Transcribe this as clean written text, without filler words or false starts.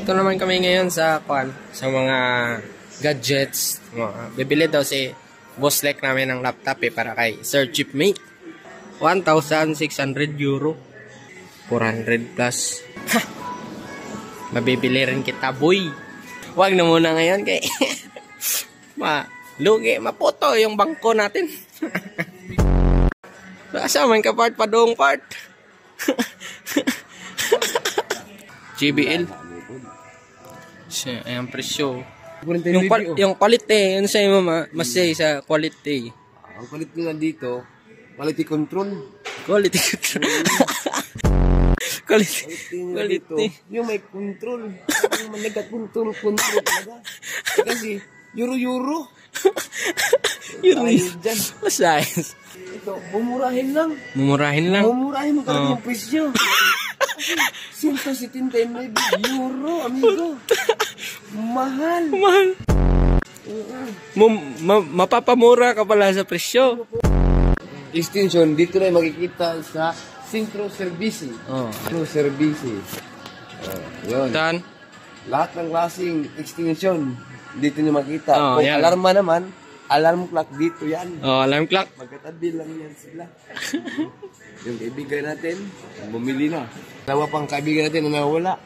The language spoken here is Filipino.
Ito naman kami ngayon sa mga gadgets. Bibili daw si Boss Lek namin ng laptop para kay Sir Chipmate. 1,600 euro. 400 plus. Mabibili rin kita, boy. Wag na muna ngayon kay lugi, maputo yung bangko natin. Asa man ka part, padong part. JBL. Siya, ayan presyo. Yung quality, ano sa'yo mama? Mas sa quality. Ang quality nga dito, quality control. Quality control. Quality. Yung may control. Yung manigat-control talaga. Kasi, euro. Euro. Size. Ito, mumurahin lang. Mumurahin mo talaga yung presyo. 179 euro, amigo. Mahal. Mapapamura ka pala sa presyo. Extension, dito na makikita sa Centro Service. Centro Service. Yun. Dan. Lahat ng klaseng extension, dito nyo makita. Kung yan. alarma naman, alarm clock dito yan. Alarm clock. Magkatabi lang yan sila. Yung kaibigan natin, bumili na. Dalawa pang kaibigan natin na nawala.